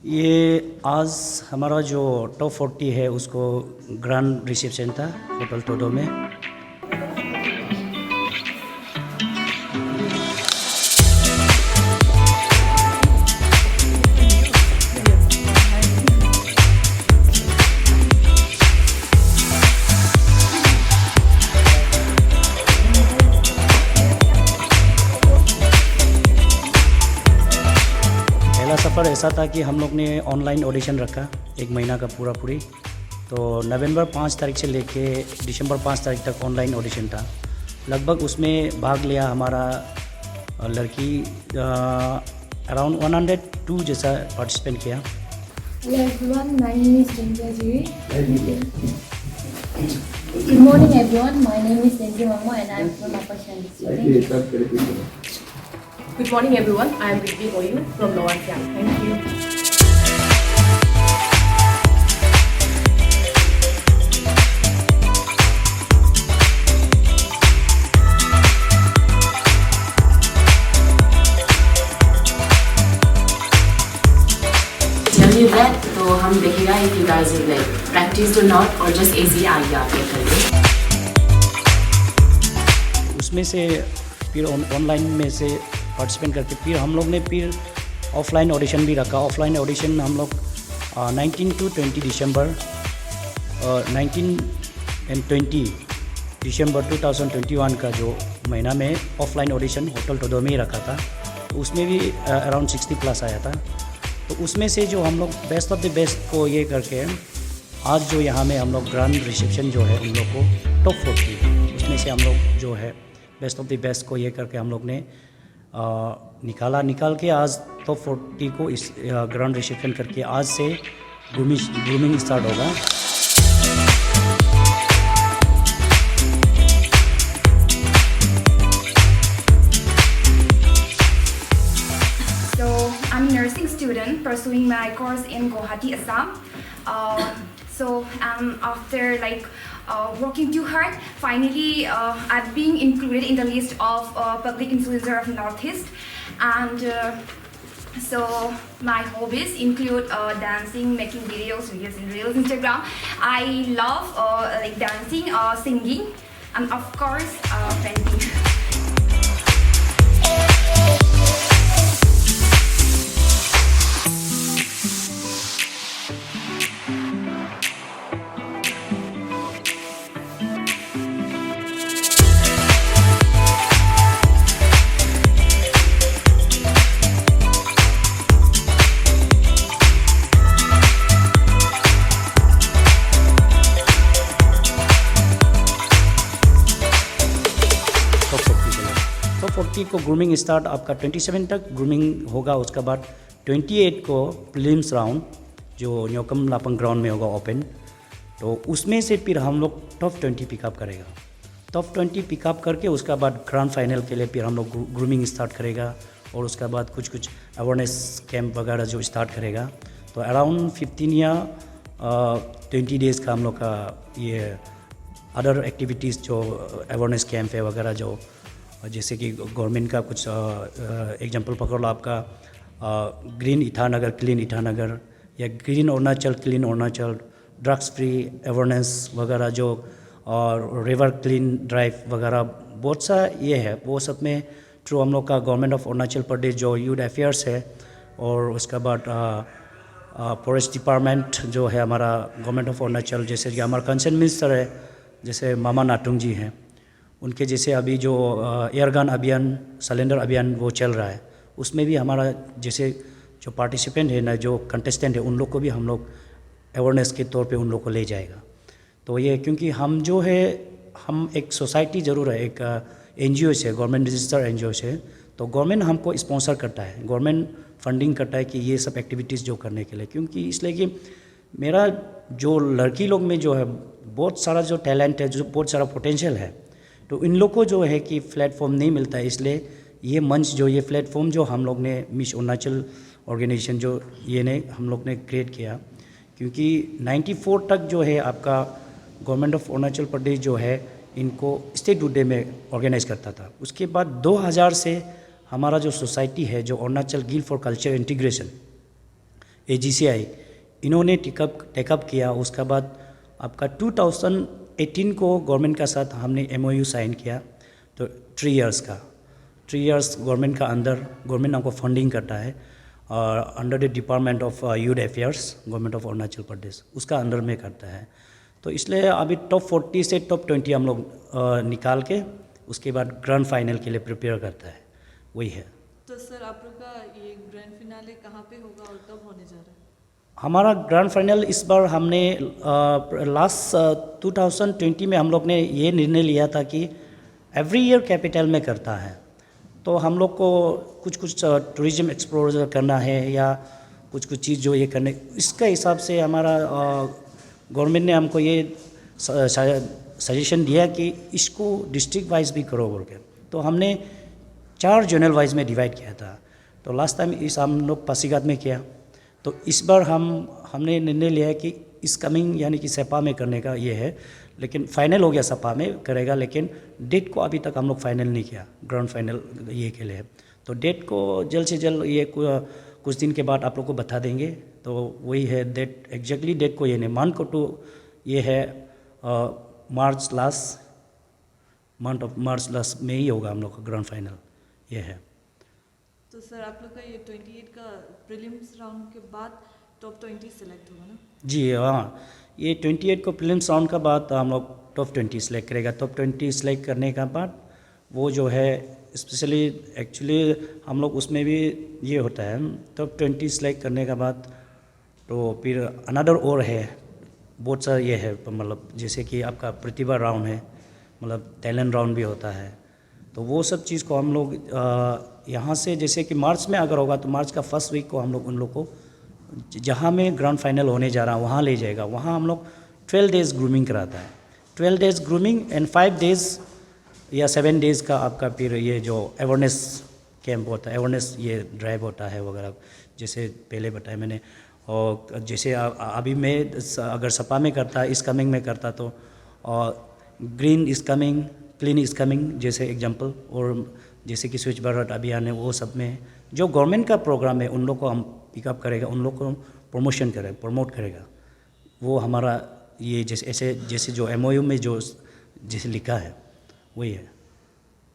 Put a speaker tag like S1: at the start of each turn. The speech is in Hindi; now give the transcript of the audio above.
S1: ये आज हमारा जो टॉप 40 है उसको ग्रैंड रिसेप्शन था होटल टोडो में। पहला सफ़र ऐसा था कि हम लोग ने ऑनलाइन ऑडिशन रखा 1 महीना का पूरी। तो नवंबर 5 तारीख से लेके दिसंबर 5 तारीख तक ऑनलाइन ऑडिशन था। लगभग उसमें भाग लिया हमारा लड़की अराउंड 102 जैसा पार्टिसिपेंट किया।
S2: Hello everyone, my name is Chandra Jiri. Good morning everyone, my name is Chandra Mama and I am from Upper Chandigarh.
S3: Good morning everyone, I am Riddhi Goyu from Lower Siam. Thank you.
S4: Tell me that तो हम देखेगा if you guys are like practiced or not or just easy आ गया आपके करने।
S1: उसमें से फिर ऑनलाइन में से पार्टिसिपेंट करके फिर हम लोग ने फिर ऑफलाइन ऑडिशन भी रखा। ऑफलाइन ऑडिशन हम लोग 19 to 20 दिसंबर 19 and 20 दिसंबर 2021 का जो महीना में ऑफलाइन ऑडिशन होटल टोडो में ही रखा था। उसमें भी अराउंड 60+ आया था। तो उसमें से जो हम लोग बेस्ट ऑफ द बेस्ट को ये करके आज जो यहाँ में हम लोग ग्रैंड रिसेप्शन जो है उन लोग को टॉप 40 उसमें से हम लोग जो है बेस्ट ऑफ द बेस्ट को ये करके हम लोग ने निकाल के आज टॉप 40 को इस ग्रैंड रिसेप्शन करके आज से ग्रूमिंग स्टार्ट होगा।
S5: So I'm a nursing student pursuing my course in Guwahati, Assam. After working too hard, finally I've been included in the list of public influencer of Northeast, and so my hobbies include dancing, making videos in Reels, Instagram. I love dancing, singing, and of course painting.
S1: Top 40 को ग्रूमिंग स्टार्ट आपका 27 तक ग्रूमिंग होगा। उसके बाद 28 को प्रीलिम्स राउंड जो न्योकम लापंग ग्राउंड में होगा ओपन। तो उसमें से फिर हम लोग टॉप 20 पिकअप करेगा। टॉप 20 पिकअप करके उसके बाद ग्रैंड फाइनल के लिए फिर हम लोग ग्रूमिंग स्टार्ट करेगा और उसके बाद कुछ अवेयरनेस कैंप वगैरह जो स्टार्ट करेगा। तो अराउंड 15 या 20 डेज़ का हम लोग का ये अदर एक्टिविटीज़ जो अवेयरनेस कैंप है वगैरह जो जैसे कि गवर्नमेंट का कुछ एग्जांपल पकड़ लो आपका ग्रीन ईटानगर क्लीन ईटानगर या green Arunachal clean Arunachal, drugs free awareness वगैरह जो और रिवर क्लीन ड्राइव वगैरह बहुत सा ये है। वो सब में थ्रू हम लोग का गवर्नमेंट ऑफ अरुणाचल प्रदेश जो यूथ अफेयर्स है और उसके बाद फॉरेस्ट डिपार्टमेंट जो है हमारा गवर्नमेंट ऑफ अरुणाचल, जैसे कि हमारा कंसर्न मिनिस्टर है जैसे मामा नातुंग जी हैं, उनके जैसे अभी जो एयरगन अभियान सिलेंडर अभियान वो चल रहा है उसमें भी हमारा जैसे जो पार्टिसिपेंट है ना जो कंटेस्टेंट है उन लोग को भी हम लोग अवेयरनेस के तौर पे उन लोग को ले जाएगा। तो ये क्योंकि हम जो है हम एक सोसाइटी ज़रूर है, एक NGO से गवर्नमेंट रजिस्टर्ड NGO से, तो गवर्नमेंट हमको स्पॉन्सर करता है, गवर्नमेंट फंडिंग करता है कि ये सब एक्टिविटीज़ जो करने के लिए। क्योंकि इसलिए कि मेरा जो लड़की लोग में जो है बहुत सारा जो टैलेंट है, जो बहुत सारा पोटेंशियल है, तो इन लोग को जो है कि प्लेटफॉर्म नहीं मिलता है। इसलिए ये मंच जो ये प्लेटफॉर्म जो हम लोग ने मिस अरुणाचल ऑर्गेनाइजेशन जो ये ने हम लोग ने क्रिएट किया, क्योंकि 94 तक जो है आपका गवर्नमेंट ऑफ अरुणाचल प्रदेश जो है इनको स्टेट डे में ऑर्गेनाइज करता था। उसके बाद 2000 से हमारा जो सोसाइटी है जो Arunachal guild for culture integration, AGCI इन्होंने टेकअप किया। उसके बाद आपका 2018 को गवर्नमेंट का साथ हमने MOU साइन किया, तो 3 इयर्स का, 3 इयर्स गवर्नमेंट का अंदर गवर्नमेंट हमको फंडिंग करता है और under the department of youth affairs government of Arunachal Pradesh उसका अंडर में करता है। तो इसलिए अभी टॉप 40 से टॉप 20 हम लोग निकाल के उसके बाद ग्रैंड फाइनल के लिए प्रिपेयर करता है, वही है।
S6: तो सर आप लोग का ये ग्रैंड फिनाले कहाँ पे होगा और कब होने जा रहा है?
S1: हमारा ग्रैंड फाइनल इस बार हमने लास्ट 2020 में हम लोग ने ये निर्णय लिया था कि एवरी ईयर कैपिटल में करता है, तो हम लोग को कुछ टूरिज्म एक्सप्लोर करना है या कुछ चीज़ जो ये करने, इसका हिसाब से हमारा गवर्नमेंट ने हमको ये सजेशन दिया कि इसको डिस्ट्रिक्ट वाइज भी करो बोल के। तो हमने 4 जोनल वाइज में डिवाइड किया था। तो लास्ट टाइम हम लोग पासीघाट में किया, तो इस बार हमने निर्णय लिया है कि इस कमिंग यानी कि सेपा में करने का ये है, लेकिन फाइनल हो गया सेपा में करेगा, लेकिन डेट को अभी तक हम लोग फाइनल नहीं किया ग्राउंड फाइनल ये के लिए। तो डेट को जल्द से जल्द ये कुछ दिन के बाद आप लोग को बता देंगे। तो वही है डेट, एग्जैक्टली डेट को ये नहीं, मंथ को तो ये है मार्च लास्ट में ही होगा हम लोग का ग्राउंड फाइनल, ये है।
S6: तो सर आप लोग का ये 28 का प्रीलिम्स राउंड के बाद टॉप 20 सेलेक्ट होगा ना?
S1: जी हाँ, ये 28 को प्रीलिम्स राउंड का बाद हम लोग टॉप 20 सेलेक्ट करेगा। टॉप 20 सेलेक्ट करने का बाद वो जो है स्पेशली एक्चुअली हम लोग उसमें भी ये होता है, टॉप 20 सेलेक्ट करने का बाद तो फिर अनदर और है बहुत सारा ये है, मतलब जैसे कि आपका प्रतिभा राउंड है, मतलब टैलेंट राउंड भी होता है। तो वो सब चीज़ को हम लोग यहाँ से जैसे कि मार्च में अगर होगा तो मार्च का फर्स्ट वीक को हम लोग उन लोग को जहाँ में ग्रांड फाइनल होने जा रहा है वहाँ ले जाएगा। वहाँ हम लोग 12 डेज़ ग्रूमिंग कराता है, 12 डेज़ ग्रूमिंग एंड 5 डेज़ या 7 डेज़ का आपका फिर ये जो अवेयरनेस कैंप होता है, अवेयरनेस ये ड्राइव होता है वगैरह, जैसे पहले बताया मैंने। और जैसे अभी मैं अगर सपा में करता, इस कमिंग में करता तो green is coming, clean is coming जैसे एग्जांपल, और जैसे कि स्वच्छ भारत अभियान है, वो सब में जो गवर्नमेंट का प्रोग्राम है उन लोग को हम पिकअप करेगा, उन लोग को प्रमोशन करेगा, प्रमोट करेगा। वो हमारा ये जैसे जो MOU में जो जैसे लिखा है वही है।